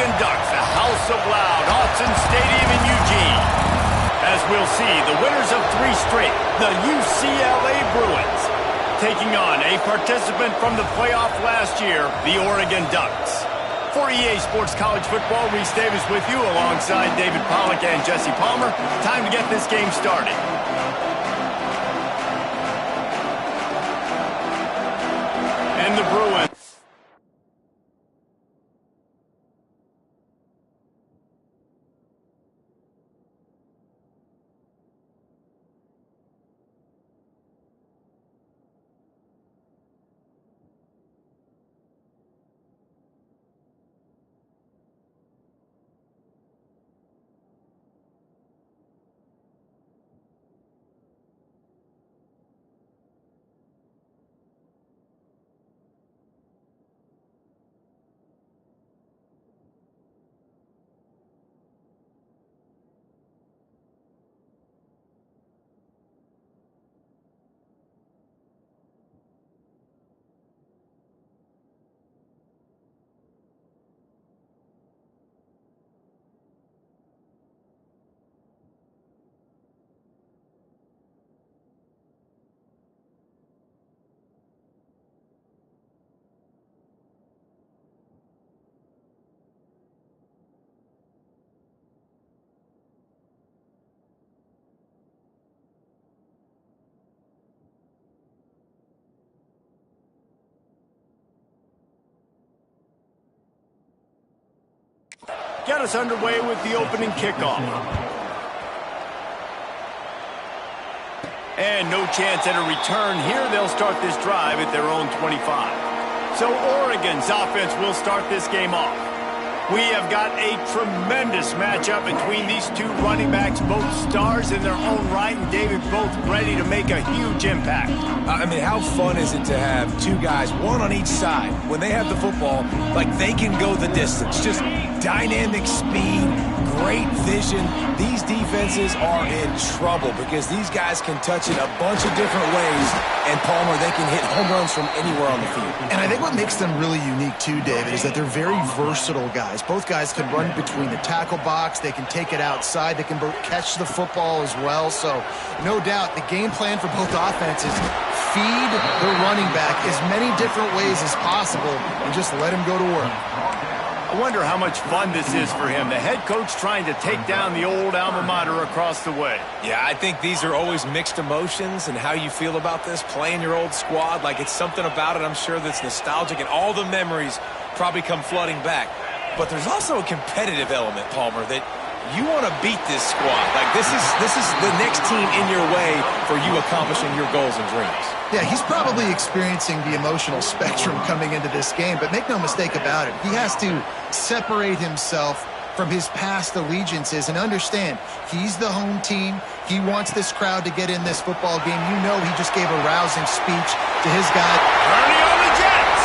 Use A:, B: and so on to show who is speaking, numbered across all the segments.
A: Oregon Ducks, the House of Loud, Autzen Stadium in Eugene. As we'll see, the winners of 3 straight, the UCLA Bruins, taking on a participant from the playoff last year, the Oregon Ducks. For EA Sports College Football, Reese Davis with you alongside David Pollack and Jesse Palmer. Time to get this game started. And the Bruins. Get us underway with the opening kickoff. And no chance at a return here. They'll start this drive at their own 25. So Oregon's offense will start this game off. We have got a tremendous matchup between these two running backs, both stars in their own right, and David, both ready to make a huge impact.
B: I mean, how fun is it to have 2 guys, 1 on each side, when they have the football, like they can go the distance. Just dynamic speed, great vision. These defenses are in trouble because these guys can touch it a bunch of different ways, and Palmer, they can hit home runs from anywhere on the field.
C: And I think what makes them really unique too, David, is that they're very versatile guys. Both guys can run between the tackle box. They can take it outside. They can both catch the football as well. So no doubt the game plan for both offenses, feed the running back as many different ways as possible and just let him go to work.
A: I wonder how much fun this is for him. The head coach trying to take down the old alma mater across the way.
B: Yeah, I think these are always mixed emotions, and how you feel about this, playing your old squad. Like, it's something about it, I'm sure, that's nostalgic, and all the memories probably come flooding back. But there's also a competitive element, Palmer, that you want to beat this squad. Like, this is the next team in your way for you accomplishing your goals and dreams.
C: Yeah, he's probably experiencing the emotional spectrum coming into this game, but make no mistake about it, he has to separate himself from his past allegiances and understand he's the home team. He wants this crowd to get in this football game. You know he just gave a rousing speech to his guy.
A: Ernie on the Jets!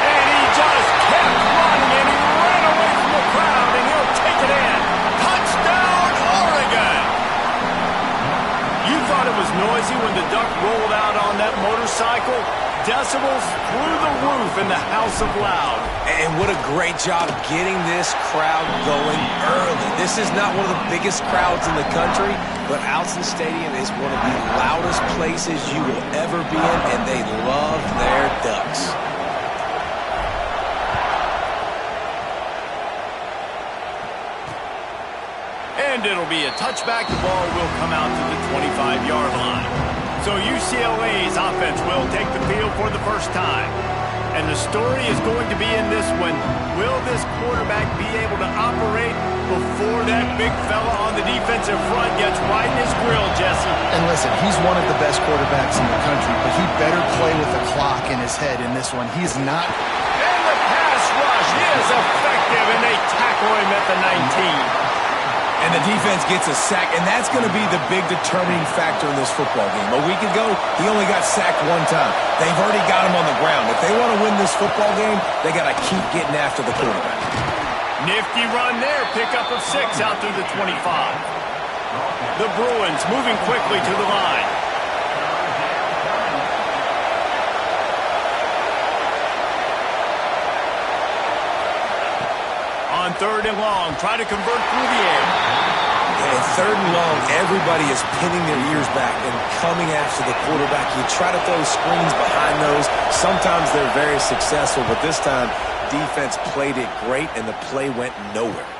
A: And he just kept running, and he ran away from the crowd, and he'll take it in. Touchdown, Oregon! You thought it was noisy when the Duck rolled out on that motorcycle? Decibels through the roof in the House of Loud.
B: And what a great job getting this crowd going early. This is not one of the biggest crowds in the country, but Autzen Stadium is one of the loudest places you will ever be in, and they love their Ducks.
A: And it'll be a touchback. The ball will come out to the 25-yard line. So UCLA's offense will take the field for the first time. And the story is going to be in this one. Will this quarterback be able to operate before that big fella on the defensive front gets right in his grill, Jesse?
C: And listen, he's one of the best quarterbacks in the country, but he better play with the clock in his head in this one. He's not.
A: And the pass rush is effective, and they tackle him at the 19.
B: And the defense gets a sack, and that's going to be the big determining factor in this football game. A week ago, he only got sacked 1 time. They've already got him on the ground. If they want to win this football game, they got to keep getting after the quarterback.
A: Nifty run there. Pickup of 6 out through the 25. The Bruins moving quickly to the line. On 3rd and long, try to convert through the air.
B: And 3rd and long, everybody is pinning their ears back and coming after the quarterback. You try to throw screens behind those. Sometimes they're very successful, but this time, defense played it great, and the play went nowhere.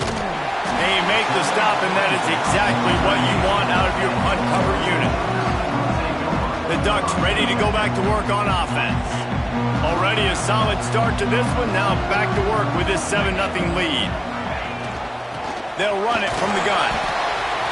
A: They make the stop, and that is exactly what you want out of your punt cover unit. The Ducks ready to go back to work on offense. Already a solid start to this one. Now back to work with this 7-0 lead. They'll run it from the gun.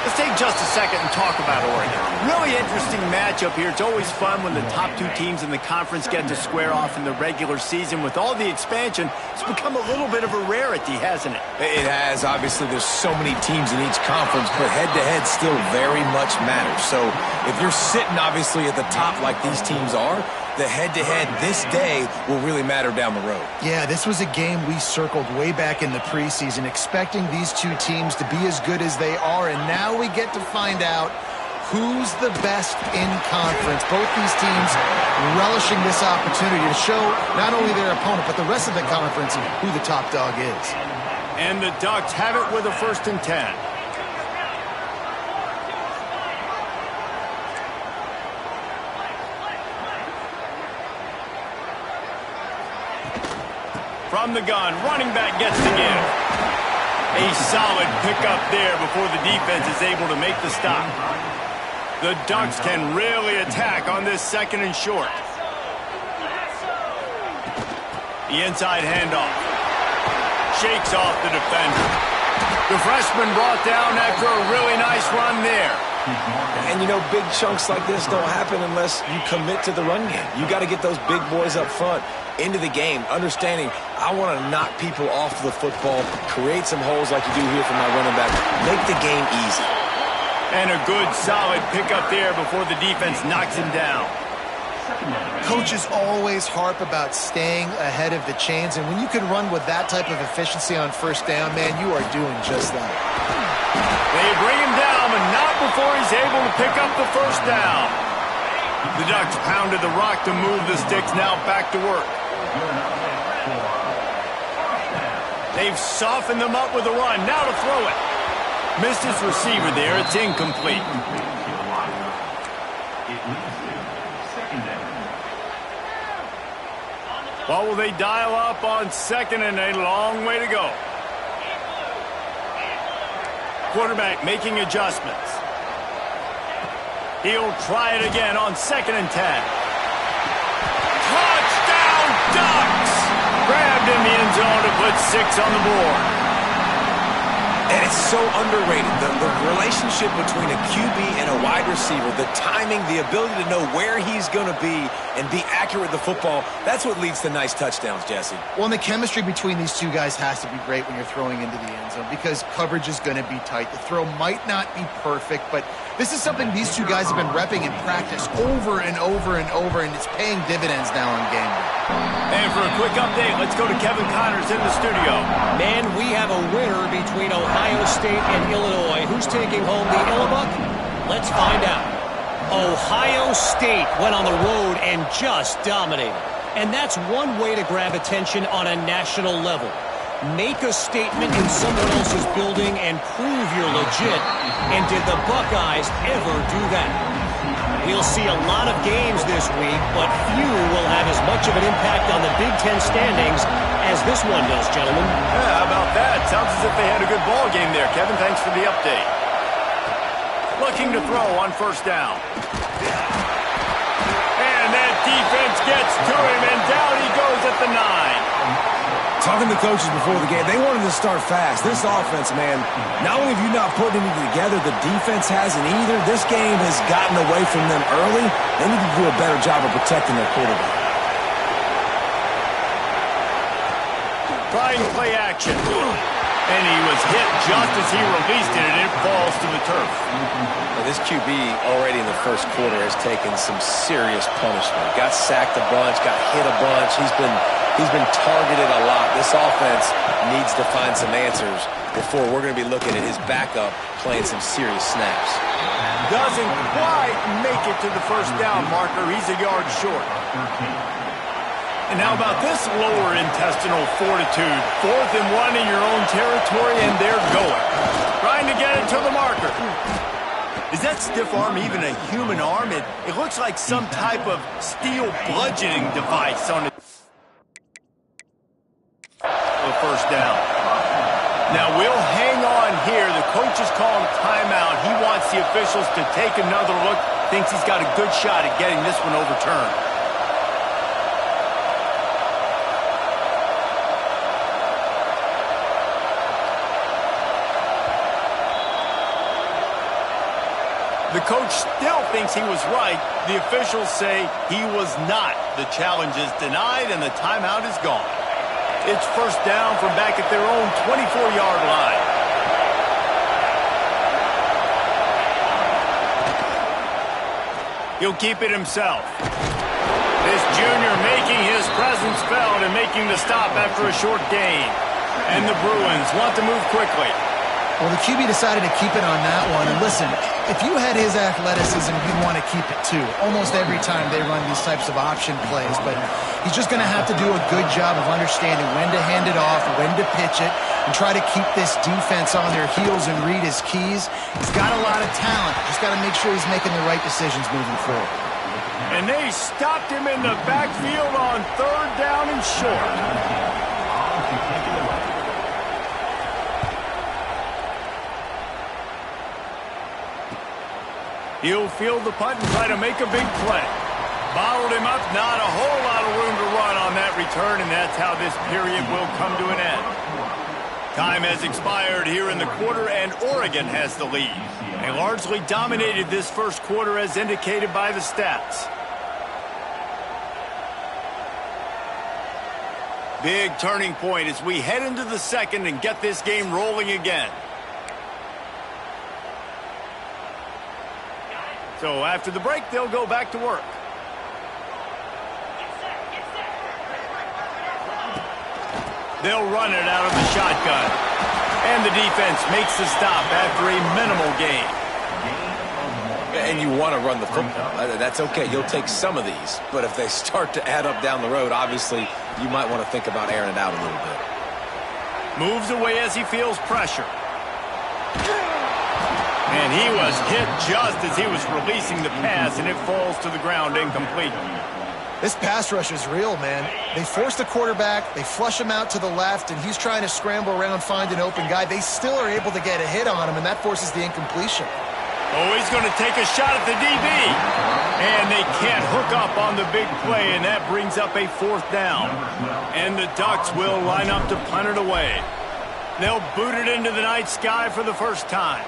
A: Let's take just a second and talk about Oregon. Really interesting matchup here. It's always fun when the top two teams in the conference get to square off in the regular season. With all the expansion, it's become a little bit of a rarity, hasn't it?
B: It has. Obviously, there's so many teams in each conference, but head-to-head still very much matters. So if you're sitting, obviously, at the top like these teams are, the head-to-head this day will really matter down the road.
C: Yeah, this was a game we circled way back in the preseason, expecting these two teams to be as good as they are, and now we get to find out who's the best in conference. Both these teams relishing this opportunity to show not only their opponent, but the rest of the conference who the top dog is.
A: And the Ducks have it with a 1st and 10. From the gun, running back gets the give. A solid pickup there before the defense is able to make the stop. The Ducks can really attack on this 2nd and short. The inside handoff. Shakes off the defender. The freshman brought down after a really nice run there.
B: And, you know, big chunks like this don't happen unless you commit to the run game. You got to get those big boys up front into the game, understanding I want to knock people off the football, create some holes like you do here for my running back, make the game easy.
A: And a good, solid pickup there before the defense knocks him down.
C: Coaches always harp about staying ahead of the chains, and when you can run with that type of efficiency on 1st down, man, you are doing just that.
A: They bring him down, but not before he's able to pick up the 1st down. The Ducks pounded the rock to move the sticks, now back to work. They've softened them up with a run, now to throw it. Missed his receiver there, it's incomplete. What will they dial up on 2nd and a long way to go? Quarterback making adjustments. He'll try it again on 2nd and 10. Touchdown, Ducks! Grabbed in the end zone to put 6 on the board.
B: And it's so underrated. The relationship between a QB and a wide receiver, the timing, the ability to know where he's going to be and be accurate with the football, that's what leads to nice touchdowns, Jesse.
C: Well, and the chemistry between these two guys has to be great when you're throwing into the end zone because coverage is going to be tight. The throw might not be perfect, but this is something these two guys have been repping in practice over and over and over, and it's paying dividends now on game day.
A: And for a quick update, let's go to Kevin Connors in the studio.
D: Man, we have a winner between Ohio State and Illinois. Who's taking home the Illibuck? Let's find out. Ohio State went on the road and just dominated. And that's one way to grab attention on a national level. Make a statement in someone else's building and prove you're legit. And did the Buckeyes ever do that? We'll see a lot of games this week, but few will have as much of an impact on the Big Ten standings as this one does, gentlemen.
A: Yeah, how about that? Sounds as if they had a good ball game there, Kevin. Thanks for the update. Looking to throw on 1st down. And that defense gets to him, and down he goes at the 9.
B: Talking to coaches before the game, they wanted to start fast. This offense, man, not only have you not put anything together, the defense hasn't either. This game has gotten away from them early. They need to do a better job of protecting their quarterback.
A: Trying play action. And he was hit just as he released it, and it falls to the turf.
B: Now, this QB already in the 1st quarter has taken some serious punishment. Got sacked a bunch, got hit a bunch. He's been targeted a lot. This offense needs to find some answers before we're going to be looking at his backup playing some serious snaps.
A: Doesn't quite make it to the 1st down marker. He's a yard short. And how about this lower intestinal fortitude? 4th and 1 in your own territory, and they're going. Trying to get it to the marker. Is that stiff arm even a human arm? It looks like some type of steel bludgeoning device on it. The first down. Now we'll hang on here. The coach is calling timeout. He wants the officials to take another look. Thinks he's got a good shot at getting this one overturned. The coach still thinks he was right. The officials say he was not. The challenge is denied and the timeout is gone. It's first down from back at their own 24-yard line. He'll keep it himself. This junior making his presence felt and making the stop after a short gain. And the Bruins want to move quickly.
C: Well, the QB decided to keep it on that one. And listen, if you had his athleticism, you'd want to keep it too. Almost every time they run these types of option plays. But he's just going to have to do a good job of understanding when to hand it off, when to pitch it, and try to keep this defense on their heels and read his keys. He's got a lot of talent. Just got to make sure he's making the right decisions moving forward.
A: And they stopped him in the backfield on 3rd down and short. He'll field the punt and try to make a big play. Bottled him up, not a whole lot of room to run on that return, and that's how this period will come to an end. Time has expired here in the quarter, and Oregon has the lead. They largely dominated this first quarter as indicated by the stats. Big turning point as we head into the second and get this game rolling again. So after the break, they'll go back to work. They'll run it out of the shotgun. And the defense makes the stop after a minimal gain.
B: And you want to run the football. That's okay. You'll take some of these. But if they start to add up down the road, obviously, you might want to think about airing it out a little bit.
A: Moves away as he feels pressure. And he was hit just as he was releasing the pass, and it falls to the ground incomplete.
C: This pass rush is real, man. They force the quarterback, they flush him out to the left, and he's trying to scramble around, find an open guy. They still are able to get a hit on him, and that forces the incompletion.
A: Oh, he's going to take a shot at the DB. And they can't hook up on the big play, and that brings up a 4th down. And the Ducks will line up to punt it away. They'll boot it into the night sky for the first time.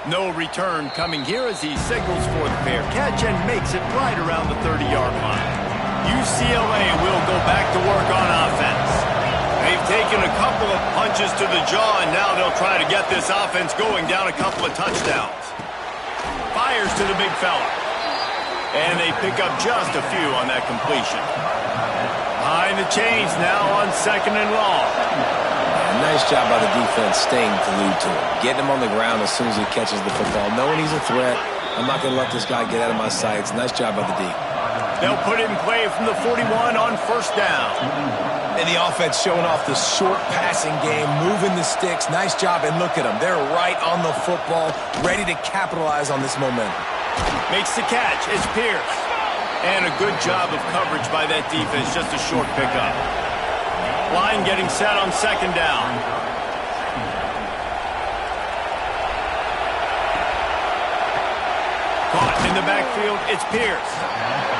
A: No return coming here as he signals for the fair catch and makes it right around the 30-yard line. UCLA will go back to work on offense. They've taken a couple of punches to the jaw, and now they'll try to get this offense going down a couple of touchdowns. Fires to the big fella. And they pick up just a few on that completion. Behind the chains now on 2nd and long.
B: Nice job by the defense staying glued to him. Getting him on the ground as soon as he catches the football. Knowing he's a threat. I'm not going to let this guy get out of my sights. Nice job by the D.
A: They'll put it in play from the 41 on 1st down.
B: And the offense showing off the short passing game, moving the sticks. Nice job, and look at them. They're right on the football, ready to capitalize on this momentum.
A: Makes the catch. It's Pierce. And a good job of coverage by that defense. Just a short pickup. Line getting set on 2nd down. Caught in the backfield, it's Pierce.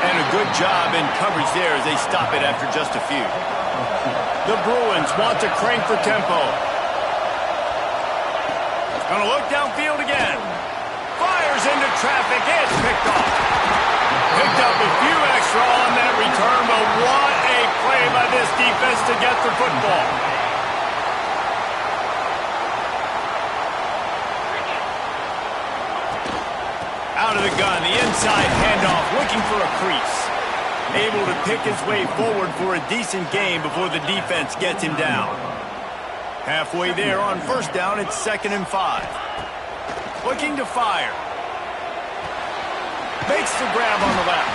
A: And a good job in coverage there as they stop it after just a few. The Bruins want to crank for tempo. Going to look downfield again. Fires into traffic, it's picked off. Picked up a few extra on that return, but what a play by this defense to get the football. Out of the gun, the inside handoff, looking for a crease. Able to pick his way forward for a decent gain before the defense gets him down. Halfway there on 1st down, it's 2nd and 5. Looking to fire. Makes the grab on the left.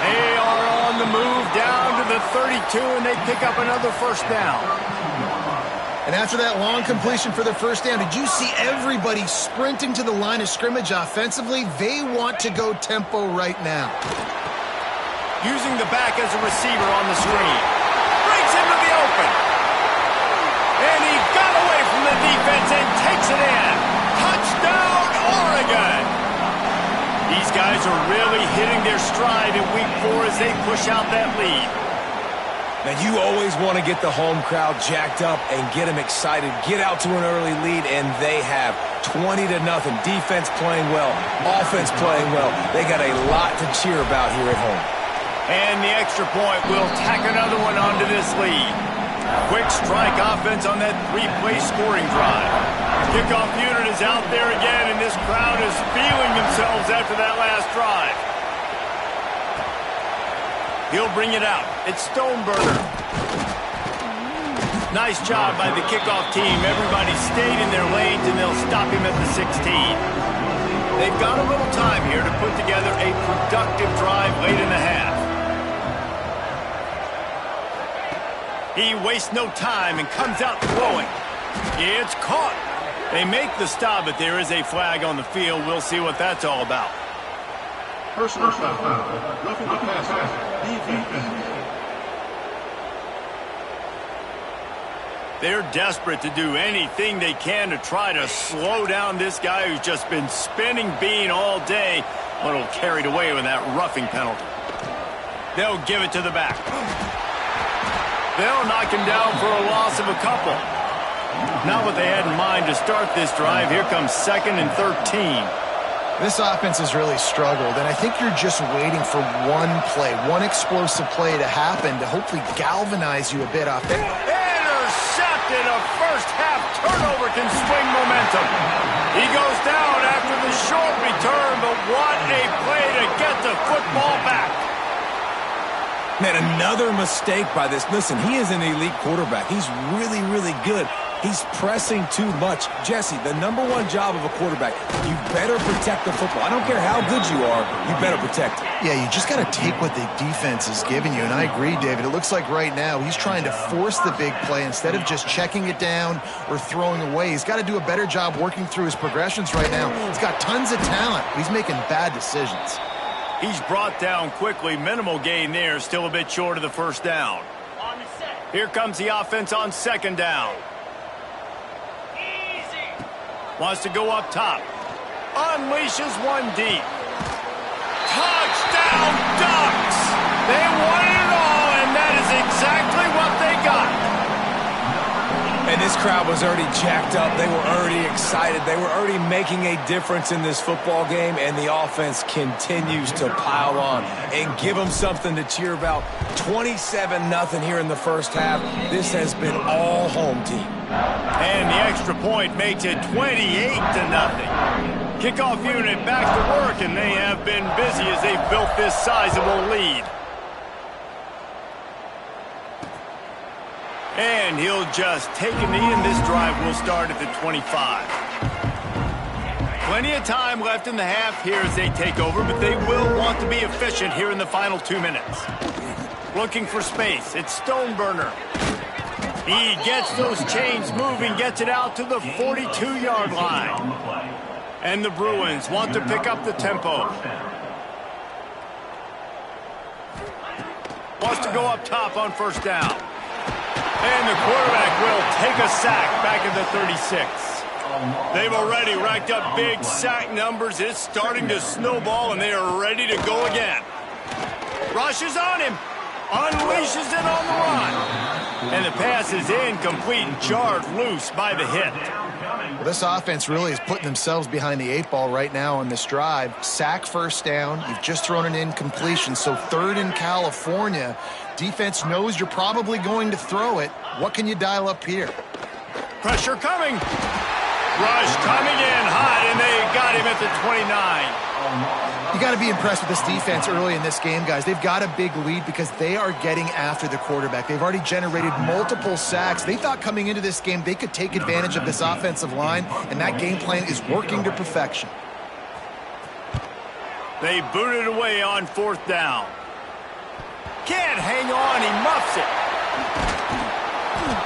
A: They are on the move down to the 32, and they pick up another first down.
C: And after that long completion for the first down, did you see everybody sprinting to the line of scrimmage offensively? They want to go tempo right now.
A: Using the back as a receiver on the screen. Breaks into the open. And he got away from the defense and takes it in. Touchdown, Oregon! These guys are really hitting their stride in Week 4 as they push out that lead.
B: Man, you always want to get the home crowd jacked up and get them excited. Get out to an early lead, and they have 20-0. Defense playing well, offense playing well. They got a lot to cheer about here at home.
A: And the extra point will tack another one onto this lead. Quick strike offense on that three-play scoring drive. Kickoff unit is out there again, and this crowd is feeling themselves after that last drive. He'll bring it out. It's Stoneburner. Nice job by the kickoff team. Everybody stayed in their lanes, and they'll stop him at the 16. They've got a little time here to put together a productive drive late in the half. He wastes no time and comes out throwing. It's caught. They make the stop, but there is a flag on the field. We'll see what that's all about.
E: Personal foul. Roughing the passer. DVE.
A: They're desperate to do anything they can to try to slow down this guy who's just been spinning bean all day. A little carried away with that roughing penalty. They'll give it to the back. They'll knock him down for a loss of a couple. Not what they had in mind to start this drive. Here comes 2nd and 13.
C: This offense has really struggled, and I think you're just waiting for one play, one explosive play to happen to hopefully galvanize you a bit off there.
A: Intercepted. A first-half turnover can swing momentum. He goes down after the short return, but what a play to get the football back.
B: Man, another mistake by this. Listen, he is an elite quarterback. He's really, really good. He's pressing too much. Jesse, the #1 job of a quarterback, you better protect the football. I don't care how good you are, you better protect it.
C: Yeah, you just got to take what the defense is giving you, and I agree, David. It looks like right now he's trying to force the big play instead of just checking it down or throwing away. He's got to do a better job working through his progressions right now. He's got tons of talent. He's making bad decisions.
A: He's brought down quickly. Minimal gain there. Still a bit short of the first down. Here comes the offense on 2nd down. Wants to go up top. Unleashes one deep. Touchdown Ducks! They wanted it all, and that is exactly what they got.
B: And this crowd was already jacked up. They were already excited. They were already making a difference in this football game, and the offense continues to pile on and give them something to cheer about. 27-0 here in the first half. This has been all home team.
A: And the extra point makes it 28-0. Kickoff unit back to work, and they have been busy as they've built this sizable lead. And he'll just take a knee, and this drive will start at the 25. Plenty of time left in the half here as they take over, but they will want to be efficient here in the final 2 minutes. Looking for space. It's Stoneburner. He gets those chains moving, gets it out to the 42-yard line. And the Bruins want to pick up the tempo. Wants to go up top on first down. And the quarterback will take a sack back at the 36. They've already racked up big sack numbers. It's starting to snowball, and they are ready to go again. Rushes on him. Unleashes it on the run. And the pass is incomplete and jarred loose by the hit.
C: Well, this offense really is putting themselves behind the 8 ball right now on this drive. Sack first down. You've just thrown an incompletion, so 3rd in California. Defense knows you're probably going to throw it. What can you dial up here?
A: Pressure coming. Rush coming in hot, and they got him at the 29.
C: You got to be impressed with this defense early in this game, guys. They've got a big lead because they are getting after the quarterback. They've already generated multiple sacks. They thought coming into this game they could take advantage of this offensive line, and that game plan is working to perfection.
A: They booted away on 4th down. Can't hang on. He muffs it.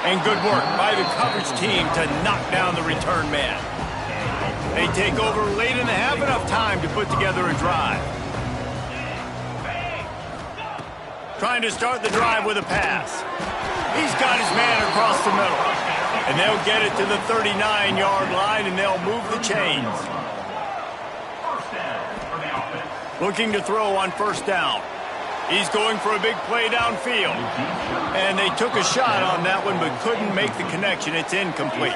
A: And good work by the coverage team to knock down the return man. They take over late in the half, enough time to put together a drive. Trying to start the drive with a pass. He's got his man across the middle. And they'll get it to the 39-yard line, and they'll move the chains. Looking to throw on first down. He's going for a big play downfield. And they took a shot on that one, but couldn't make the connection. It's incomplete.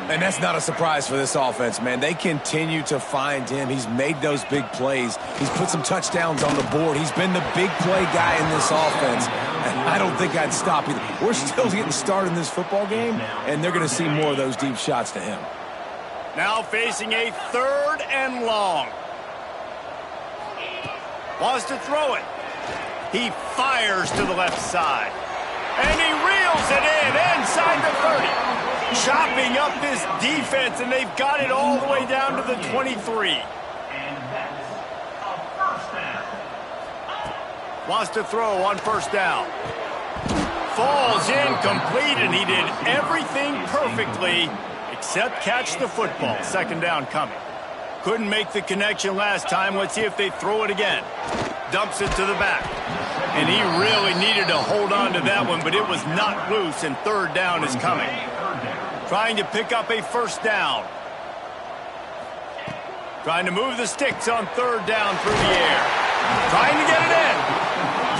B: And that's not a surprise for this offense, man. They continue to find him. He's made those big plays. He's put some touchdowns on the board. He's been the big play guy in this offense. And I don't think I'd stop either. We're still getting started in this football game, and they're going to see more of those deep shots to him.
A: Now facing a 3rd and long. Wants to throw it. He fires to the left side. And he reels it in inside the 30. Chopping up this defense, and they've got it all the way down to the 23. Wants to throw on first down. Falls incomplete, and he did everything perfectly except catch the football. 2nd down coming. Couldn't make the connection last time. Let's see if they throw it again. Dumps it to the back. And he really needed to hold on to that one, but it was not loose, and 3rd down is coming. Trying to pick up a first down. Trying to move the sticks on 3rd down through the air. Trying to get it in.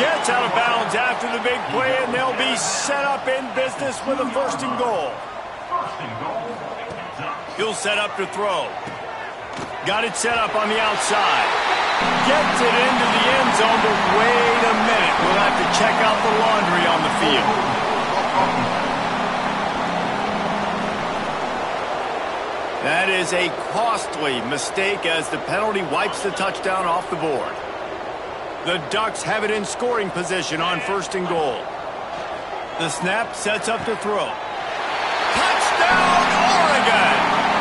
A: Gets out of bounds after the big play, and they'll be set up in business with a 1st and goal. He'll set up to throw. Got it set up on the outside. Gets it into the end zone, but wait a minute. We'll have to check out the laundry on the field. That is a costly mistake as the penalty wipes the touchdown off the board. The Ducks have it in scoring position on 1st and goal. The snap sets up to throw. Touchdown, Oregon!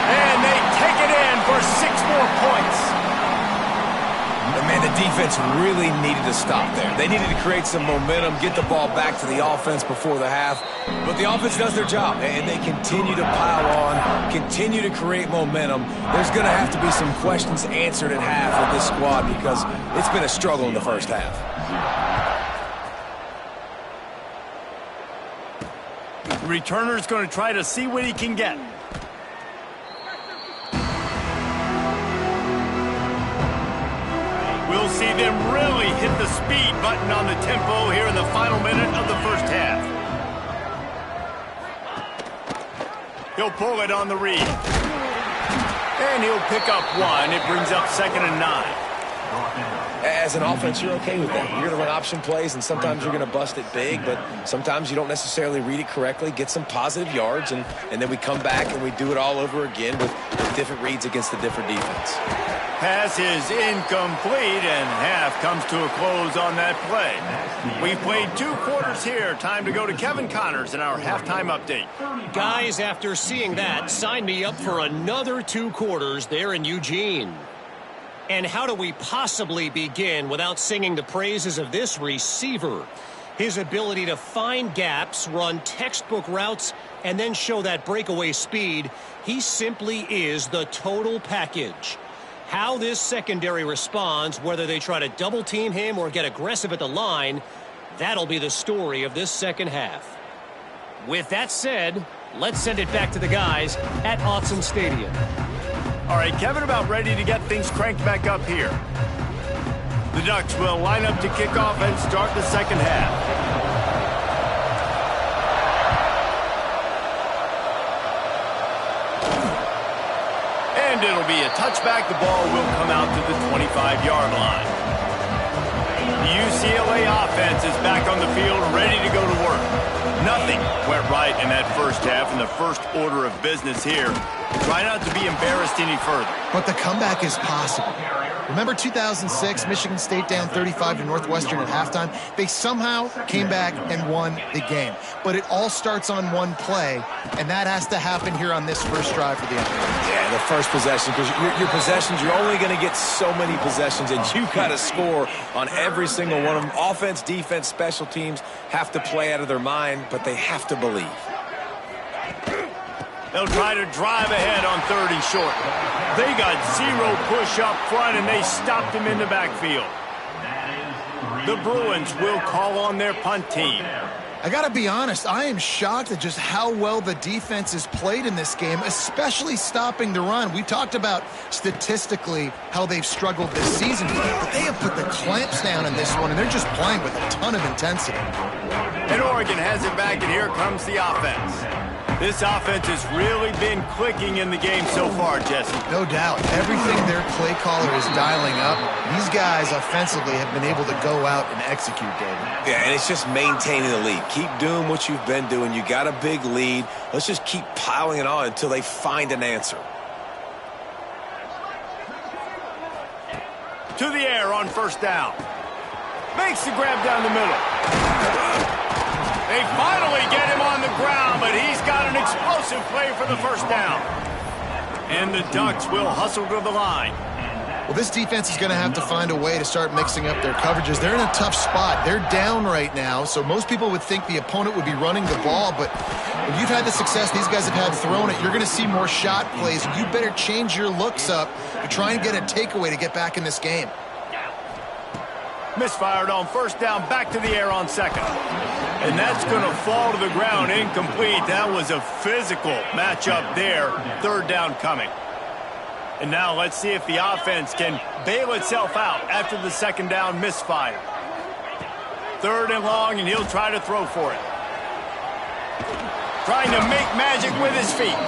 A: And they take it in for 6 more points.
B: And man, the defense really needed to stop there. They needed to create some momentum, get the ball back to the offense before the half. But the offense does their job, and they continue to pile on, continue to create momentum. There's going to have to be some questions answered at half with this squad because it's been a struggle in the first half.
A: The returner's going to try to see what he can get. We'll see them really hit the speed button on the tempo here in the final minute of the first half. He'll pull it on the read. And he'll pick up 1. It brings up 2nd and 9.
B: As an offense, you're okay with that. You're going to run option plays, and sometimes you're going to bust it big, but sometimes you don't necessarily read it correctly, get some positive yards, and then we come back and we do it all over again with different reads against the different defense.
A: Pass is incomplete, and half comes to a close on that play. We've played 2 quarters here. Time to go to Kevin Connors in our halftime update.
D: Guys, after seeing that, sign me up for another 2 quarters there in Eugene. And how do we possibly begin without singing the praises of this receiver? His ability to find gaps, run textbook routes, and then show that breakaway speed. He simply is the total package. How this secondary responds, whether they try to double team him or get aggressive at the line, that'll be the story of this second half. With that said, let's send it back to the guys at Autzen Stadium.
A: All right, Kevin, about ready to get things cranked back up here. The Ducks will line up to kick off and start the second half. And it'll be a touchback. The ball will come out to the 25-yard line. The UCLA offense is back on the field, ready to go to work. Nothing went right in that first half, and the first order of business here. Try not to be embarrassed any further.
C: But the comeback is possible. Remember 2006, Michigan State down 35 to Northwestern at halftime? They somehow came back and won the game. But it all starts on one play, and that has to happen here on this first drive for the offense.
B: Yeah, the first possession, because your possessions, you're only going to get so many possessions, and you got to score on every single one of them. Offense, defense, special teams have to play out of their mind, but they have to believe.
A: They'll try to drive ahead on 3rd and short. They got 0 push up front, and they stopped him in the backfield. The Bruins will call on their punt team.
C: I got to be honest, I am shocked at just how well the defense has played in this game, especially stopping the run. We talked about statistically how they've struggled this season, but they have put the clamps down in this one, and they're just playing with a ton of intensity.
A: And Oregon has it back, and here comes the offense. This offense has really been clicking in the game so far, Jesse.
C: No doubt. Everything their play caller is dialing up, these guys offensively have been able to go out and execute, David.
B: Yeah, and it's just maintaining the lead. Keep doing what you've been doing. You got a big lead. Let's just keep piling it on until they find an answer.
A: To the air on 1st down. Makes the grab down the middle. They finally get him on the ground, but he's got an explosive play for the 1st down. And the Ducks will hustle to the line.
C: Well, this defense is going to have to find a way to start mixing up their coverages. They're in a tough spot. They're down right now, so most people would think the opponent would be running the ball, but when you've had the success these guys have had throwing it, you're going to see more shot plays. You better change your looks up to try and get a takeaway to get back in this game.
A: Misfired on 1st down, back to the air on 2nd. And that's going to fall to the ground, incomplete. That was a physical matchup there. 3rd down coming. And now let's see if the offense can bail itself out after the 2nd down misfire. 3rd and long, and he'll try to throw for it. Trying to make magic with his feet.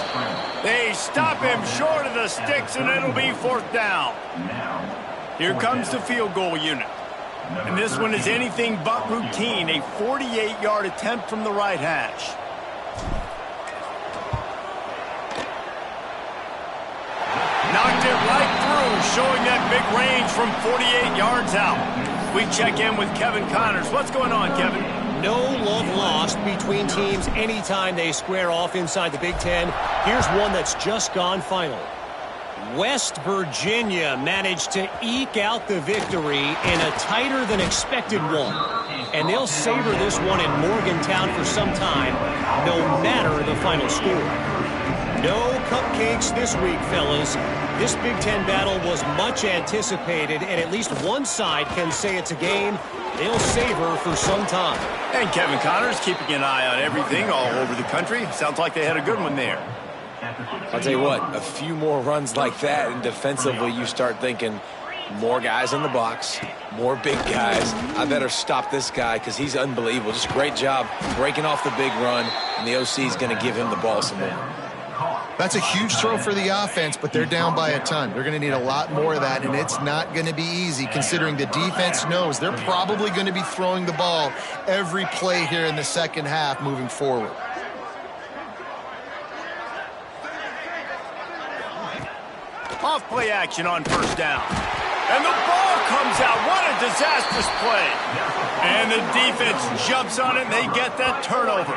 A: They stop him short of the sticks, and it'll be 4th down. Here comes the field goal unit. And this one is anything but routine, a 48-yard attempt from the right hash. Knocked it right through, showing that big range from 48 yards out. We check in with Kevin Connors. What's going on, Kevin?
D: No love lost between teams anytime they square off inside the Big Ten. Here's one that's just gone final. West Virginia managed to eke out the victory in a tighter than expected one. And they'll savor this one in Morgantown for some time, no matter the final score. No cupcakes this week, fellas. This Big Ten battle was much anticipated, and at least one side can say it's a game they'll savor for some time.
A: And Kevin Connors keeping an eye on everything all over the country. Sounds like they had a good one there.
B: I'll tell you what, a few more runs like that, and defensively you start thinking more guys in the box, more big guys. I better stop this guy because he's unbelievable. Just a great job breaking off the big run, and the OC is going to give him the ball some more.
C: That's a huge throw for the offense, but they're down by a ton. They're going to need a lot more of that, and it's not going to be easy considering the defense knows they're probably going to be throwing the ball every play here in the 2nd half moving forward.
A: Off play action on 1st down. And the ball comes out. What a disastrous play. And the defense jumps on it, and they get that turnover.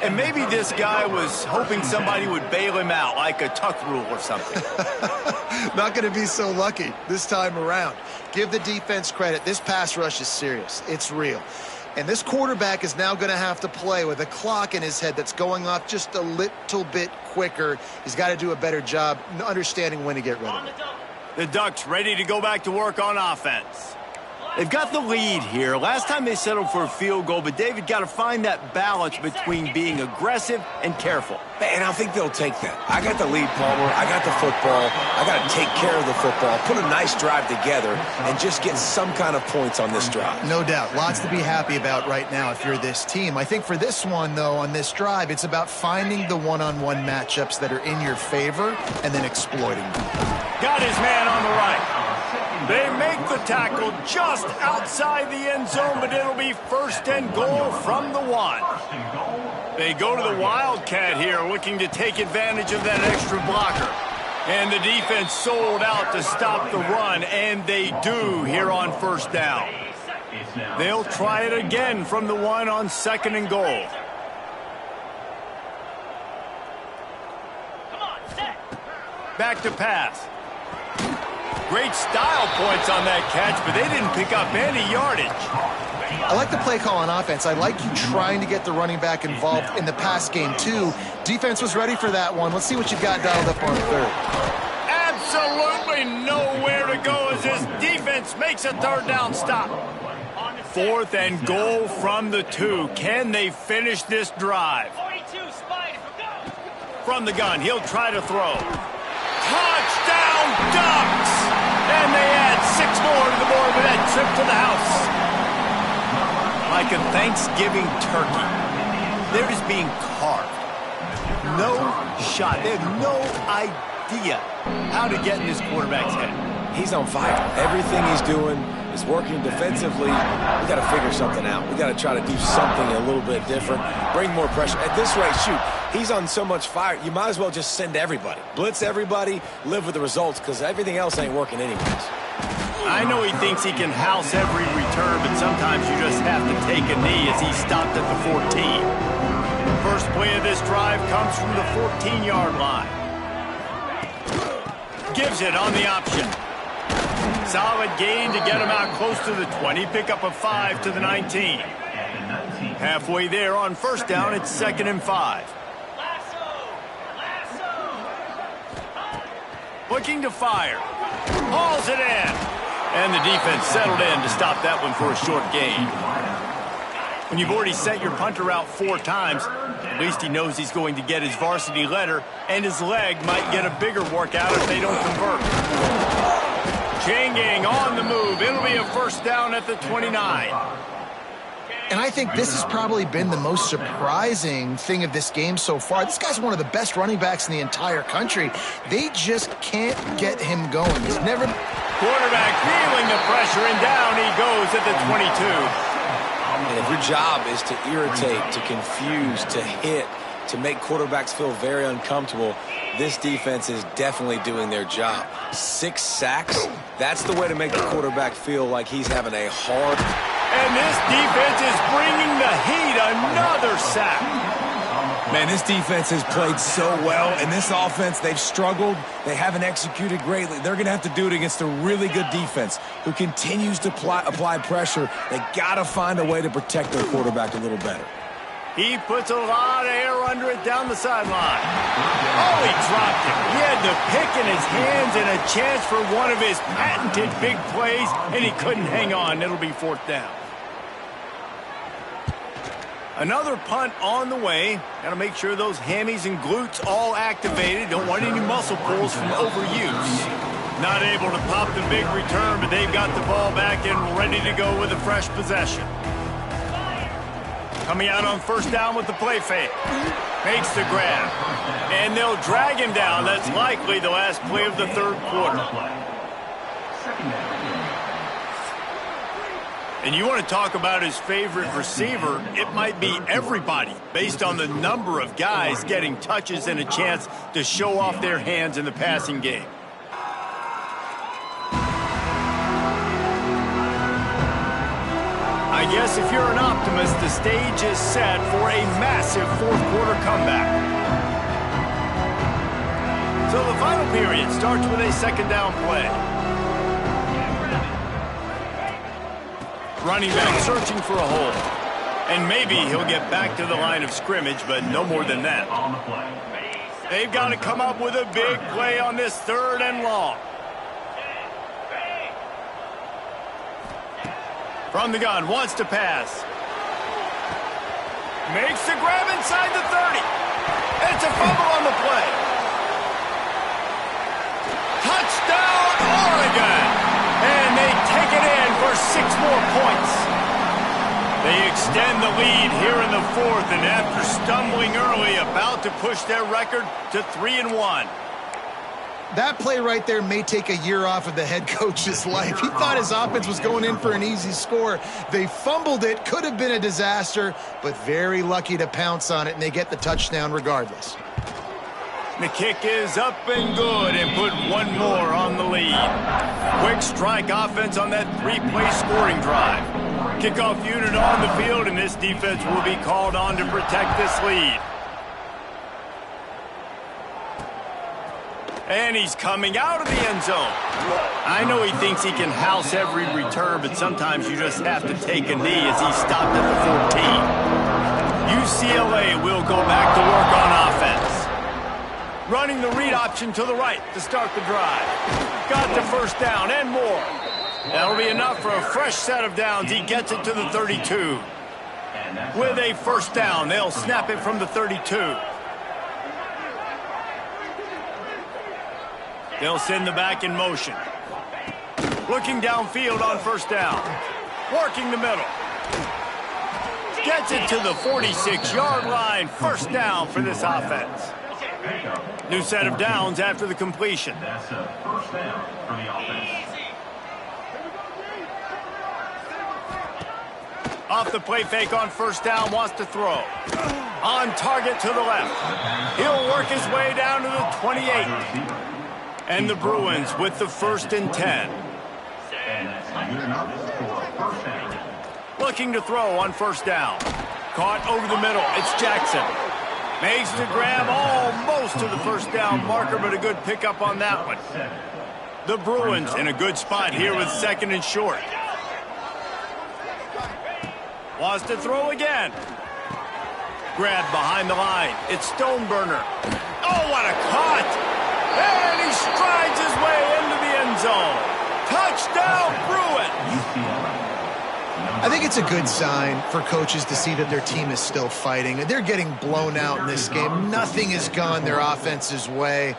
A: And maybe this guy was hoping somebody would bail him out, like a tuck rule or something.
C: Not going to be so lucky this time around. Give the defense credit. This pass rush is serious. It's real. And this quarterback is now going to have to play with a clock in his head that's going off just a little bit quicker. He's got to do a better job understanding when to get rid of it.
A: The Ducks ready to go back to work on offense. They've got the lead here. Last time they settled for a field goal, but David got to find that balance between being aggressive and careful.
B: And I think they'll take that. I got the lead, Palmer. I got the football. I got to take care of the football, put a nice drive together, and just get some kind of points on this drive.
C: No doubt. Lots to be happy about right now if you're this team. I think for this one, though, on this drive, it's about finding the one-on-one matchups that are in your favor and then exploiting them.
A: Got his man on the right. They make the tackle just outside the end zone, but it'll be 1st and goal from the 1. They go to the Wildcat here, looking to take advantage of that extra blocker. And the defense sold out to stop the run, and they do here on 1st down. They'll try it again from the 1 on 2nd and goal. Back to pass. Great style points on that catch, but they didn't pick up any yardage.
C: I like the play call on offense. I like you trying to get the running back involved in the pass game, too. Defense was ready for that one. Let's see what you got dialed up on third.
A: Absolutely nowhere to go as this defense makes a third down stop. 4th and goal from the 2. Can they finish this drive? From the gun, he'll try to throw. Touchdown Ducks! And they add 6 more to the board with that trip to the house. Like a Thanksgiving turkey, they're just being carved. No shot. They have no idea how to get in this quarterback's head.
B: He's on fire. Everything he's doing is working defensively. We got to figure something out. We got to try to do something a little bit different. Bring more pressure. At this rate, shoot, he's on so much fire, you might as well just send everybody. Blitz everybody, live with the results, because everything else ain't working anyways.
A: I know he thinks he can house every return, but sometimes you just have to take a knee as he stopped at the 14. First play of this drive comes from the 14-yard line. Gives it on the option. Solid gain to get him out close to the 20. Pick up a 5 to the 19. Halfway there on first down, it's 2nd and 5. Looking to fire. Hauls it in. And the defense settled in to stop that one for a short gain. When you've already sent your punter out 4 times, at least he knows he's going to get his varsity letter, and his leg might get a bigger workout if they don't convert. Chain gang on the move. It'll be a first down at the 29.
C: And I think this has probably been the most surprising thing of this game so far. This guy's one of the best running backs in the entire country. They just can't get him going. He's never...
A: Quarterback feeling the pressure, and down he goes at the 22.
B: And if your job is to irritate, to confuse, to hit, to make quarterbacks feel very uncomfortable, this defense is definitely doing their job. 6 sacks, that's the way to make the quarterback feel like he's having a hard...
A: And this defense is bringing the heat. Another sack.
B: Man, this defense has played so well, and this offense, they've struggled. They haven't executed greatly. They're going to have to do it against a really good defense who continues to apply pressure. They got to find a way to protect their quarterback a little better.
A: He puts a lot of air under it down the sideline. Oh, he dropped it. He had the pick in his hands and a chance for one of his patented big plays, and he couldn't hang on. It'll be 4th down. Another punt on the way. Got to make sure those hammies and glutes all activated. Don't want any muscle pulls from overuse. Not able to pop the big return, but they've got the ball back and ready to go with a fresh possession. Coming out on first down with the play fake. Makes the grab. And they'll drag him down. That's likely the last play of the 3rd quarter. And you want to talk about his favorite receiver, it might be everybody based on the number of guys getting touches and a chance to show off their hands in the passing game. I guess if you're an optimist, the stage is set for a massive 4th quarter comeback. So the final period starts with a 2nd down play. Running back searching for a hole. And maybe he'll get back to the line of scrimmage, but no more than that. They've got to come up with a big play on this 3rd and long. From the gun, wants to pass. Makes the grab inside the 30. And it's a fumble on the play. Touchdown, Oregon! And they take it in for 6 more points. They extend the lead here in the 4th, and after stumbling early, about to push their record to 3-1.
C: That play right there may take a year off of the head coach's life. He thought his offense was going in for an easy score. They fumbled it, could have been a disaster, but very lucky to pounce on it, and they get the touchdown regardless.
A: The kick is up and good and put 1 more on the lead. Quick strike offense on that 3-play scoring drive. Kickoff unit on the field, and this defense will be called on to protect this lead. And he's coming out of the end zone. I know he thinks he can house every return, but sometimes you just have to take a knee as he stopped at the 14. UCLA will go back to work on offense. Running the read option to the right to start the drive. Got the first down and more. That'll be enough for a fresh set of downs. He gets it to the 32. With a first down, they'll snap it from the 32. They'll send the back in motion. Looking downfield on first down. Working the middle. Gets it to the 46-yard line. First down for this offense. New set of downs after the completion.
E: That's a first down for the offense.
A: Off the play fake on first down, wants to throw. On target to the left. He'll work his way down to the 28. And the Bruins with the 1st and 10. Looking to throw on first down. Caught over the middle. It's Jackson. Makes the grab almost to the first down marker, but a good pickup on that one. The Bruins in a good spot here with 2nd and short. Wants to throw again. Grab behind the line. It's Stoneburner. Oh, what a cut! And he strides his way into the end zone. Touchdown, Bruins!
C: I think it's a good sign for coaches to see that their team is still fighting. They're getting blown out in this game. Nothing has gone their offense's way.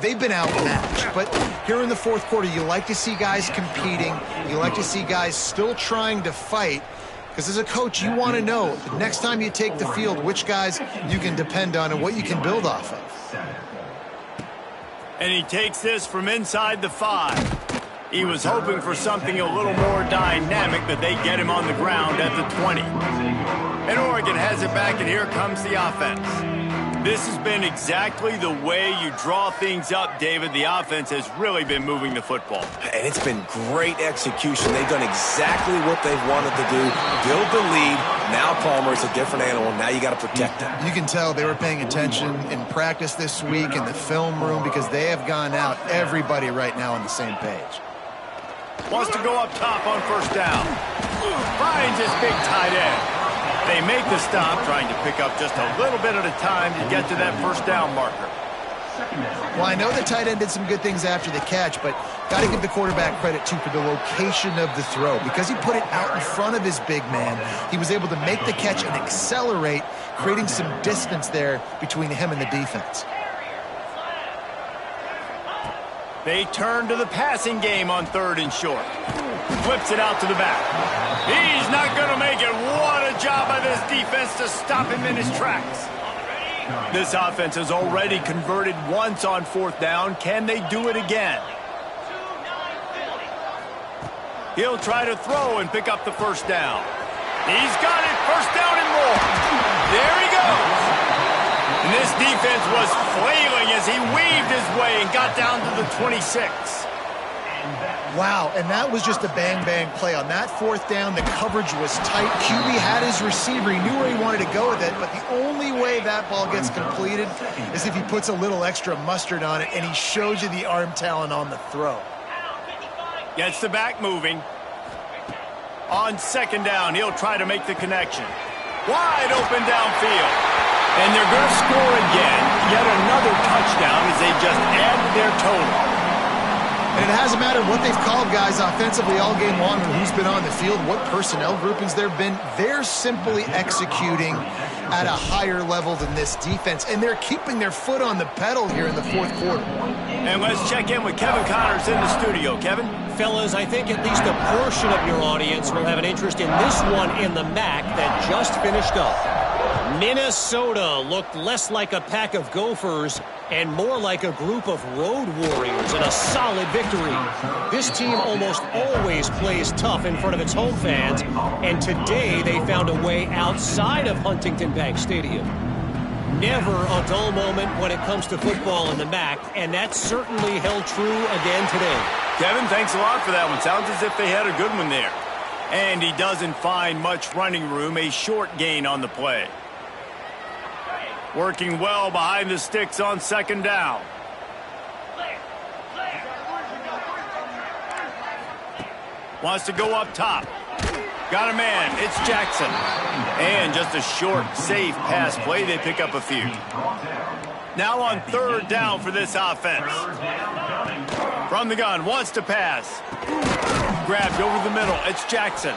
C: They've been outmatched. But here in the 4th quarter, you like to see guys competing. You like to see guys still trying to fight. Because as a coach, you want to know the next time you take the field, which guys you can depend on and what you can build off of.
A: And he takes this from inside the 5. He was hoping for something a little more dynamic, but they get him on the ground at the 20. And Oregon has it back, and here comes the offense. This has been exactly the way you draw things up, David. The offense has really been moving the football.
B: And it's been great execution. They've done exactly what they've wanted to do. Build the lead. Now Palmer's a different animal. Now you got to protect him.
C: You can tell they were paying attention in practice this week in the film room because they have gone out, everybody right now on the same page.
A: Wants to go up top on first down. Finds his big tight end. They make the stop, trying to pick up just a little bit at a time to get to that first down marker.
C: Well, I know the tight end did some good things after the catch, but got to give the quarterback credit, too, for the location of the throw. Because he put it out in front of his big man, he was able to make the catch and accelerate, creating some distance there between him and the defense.
A: They turn to the passing game on 3rd and short. Flips it out to the back. He's not going to make it. What a job by this defense to stop him in his tracks. This offense has already converted once on 4th down. Can they do it again? He'll try to throw and pick up the first down. He's got it. First down and more. There he goes. And this defense was flailing as he weaved his way and got down to the 26.
C: Wow, and that was just a bang-bang play. On that 4th down, the coverage was tight. QB had his receiver. He knew where he wanted to go with it, but the only way that ball gets completed is if he puts a little extra mustard on it, and he shows you the arm talent on the throw.
A: Gets the back moving. On 2nd down, he'll try to make the connection. Wide open downfield. And they're going to score again. Yet another touchdown as they just add to their total.
C: And it hasn't mattered what they've called guys offensively all game long and who's been on the field, what personnel groupings there have been. They're simply executing at a higher level than this defense. And they're keeping their foot on the pedal here in the 4th quarter.
A: And let's check in with Kevin Connors in the studio. Kevin?
D: Fellas, I think at least a portion of your audience will have an interest in this one in the MAC that just finished up. Minnesota looked less like a pack of Gophers and more like a group of road warriors in a solid victory. This team almost always plays tough in front of its home fans, and today they found a way outside of Huntington Bank Stadium. Never a dull moment when it comes to football in the MAC, and that certainly held true again today.
A: Kevin, thanks a lot for that one. Sounds as if they had a good one there. And he doesn't find much running room, a short gain on the play. Working well behind the sticks on 2nd down. Wants to go up top. Got a man. It's Jackson. And just a short, safe pass play. They pick up a few. Now on third down for this offense. From the gun. Wants to pass. Grabbed over the middle. It's Jackson.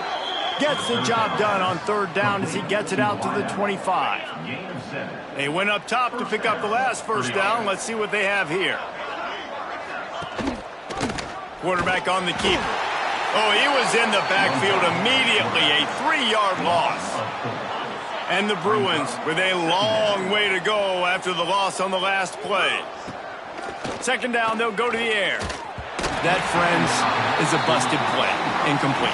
A: Gets the job done on third down as he gets it out to the 25. They went up top to pick up the last first down. Let's see what they have here. Quarterback on the keeper. Oh, he was in the backfield immediately. A 3-yard loss. And the Bruins with a long way to go after the loss on the last play. Second down, they'll go to the air. That, friends, is a busted play. Incomplete.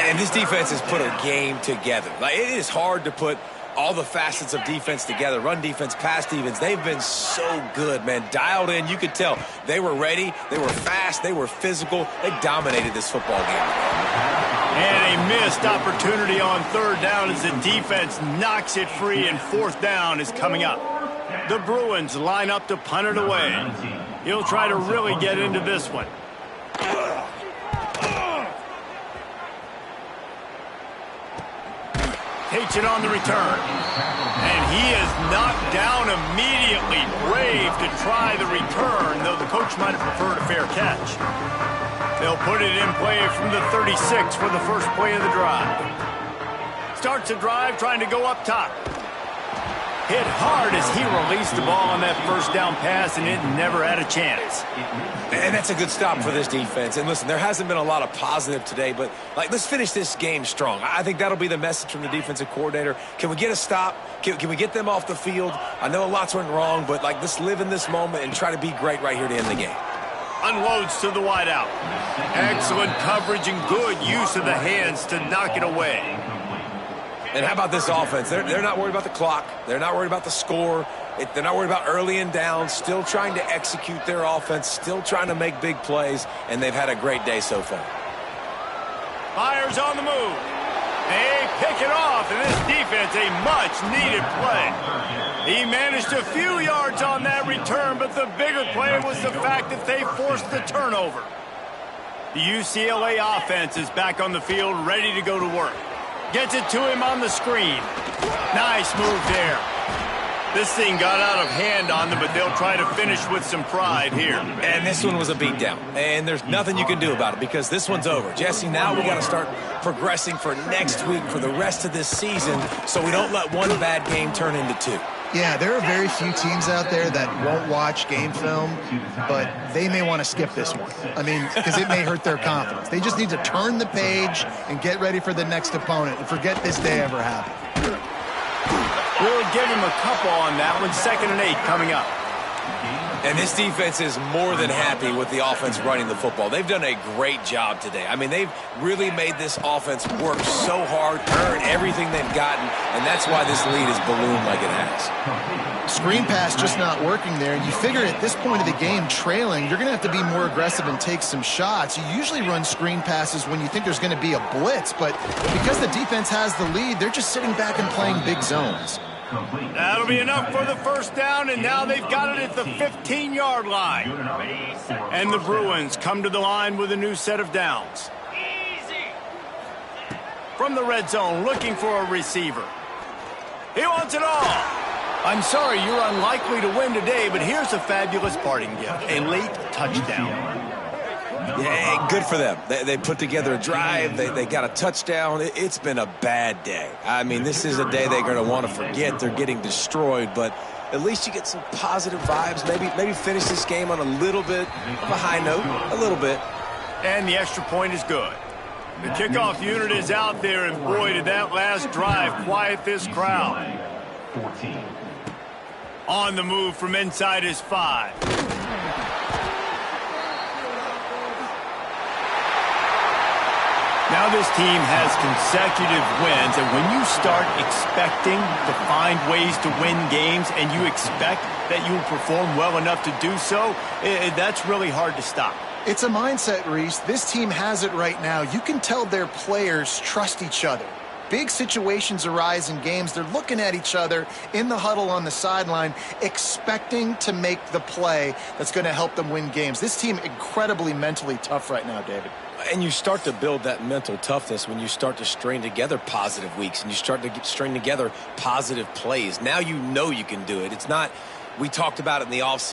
B: And this defense has put a game together. Like, it is hard to put all the facets of defense together. Run defense, pass defense. They've been so good, man. Dialed in. You could tell they were ready. They were fast. They were physical. They dominated this football game.
A: And a missed opportunity on third down as the defense knocks it free, and fourth down is coming up. The Bruins line up to punt it away. He'll try to really get into this one. Takes it on the return. And he is knocked down immediately. Brave to try the return, though the coach might have preferred a fair catch. They'll put it in play from the 36 for the first play of the drive. Starts the drive trying to go up top. Hit hard as he released the ball on that first down pass, and it never had a chance.
B: And that's a good stop for this defense. And listen, there hasn't been a lot of positive today, but let's finish this game strong. I think that'll be the message from the defensive coordinator. Can we get a stop? Can we get them off the field? I know lots went wrong, but let's live in this moment and try to be great right here to end the game.
A: Unloads to the wideout. Excellent coverage and good use of the hands to knock it away.
B: And how about this offense? They're not worried about the clock. They're not worried about the score. They're not worried about early and down. Still trying to execute their offense. Still trying to make big plays. And they've had a great day so far.
A: Fires on the move. They pick it off. And this defense, a much-needed play. He managed a few yards on that return, but the bigger play was the fact that they forced the turnover. The UCLA offense is back on the field, ready to go to work. Gets it to him on the screen. Nice move there. This thing got out of hand on them, but they'll try to finish with some pride here.
B: And this one was a beatdown. And there's nothing you can do about it because this one's over. Jesse, now we got to start progressing for next week, for the rest of this season, so we don't let one bad game turn into two.
C: Yeah, there are very few teams out there that won't watch game film, but they may want to skip this one. I mean, because it may hurt their confidence. They just need to turn the page and get ready for the next opponent and forget this day ever happened.
A: We'll give him a couple on that one. 2nd and 8 coming up.
B: And this defense is more than happy with the offense running the football. They've done a great job today. I mean, they've really made this offense work so hard, earn everything they've gotten, and that's why this lead is ballooned like it has.
C: Screen pass just not working there. You figure at this point of the game, trailing, you're going to have to be more aggressive and take some shots. You usually run screen passes when you think there's going to be a blitz, but because the defense has the lead, they're just sitting back and playing big zones.
A: That'll be enough for the first down, and now they've got it at the 15-yard line. And the Bruins come to the line with a new set of downs. From the red zone, looking for a receiver. He wants it all. I'm sorry, you're unlikely to win today, but here's a fabulous parting gift, a late touchdown.
B: Yeah, good for them. They put together a drive. They got a touchdown. It's been a bad day. I mean, this is a day they're going to want to forget. They're getting destroyed, but at least you get some positive vibes. Maybe finish this game on a little bit of a high note, a little bit.
A: And the extra point is good. The kickoff unit is out there, and boy, did that last drive quiet this crowd.
E: 14.
A: On the move from inside his 5. Now this team has consecutive wins, and when you start expecting to find ways to win games and you expect that you will perform well enough to do so, that's really hard to stop.
C: It's a mindset, Reese. This team has it right now. You can tell their players trust each other. big situations arise in games, they're looking at each other in the huddle on the sideline, expecting to make the play that's going to help them win games. This team incredibly mentally tough right now, David.
B: And you start to build that mental toughness when you start to string together positive weeks and you start to string together positive plays. Now you know you can do it. It's not, we talked about it in the offseason.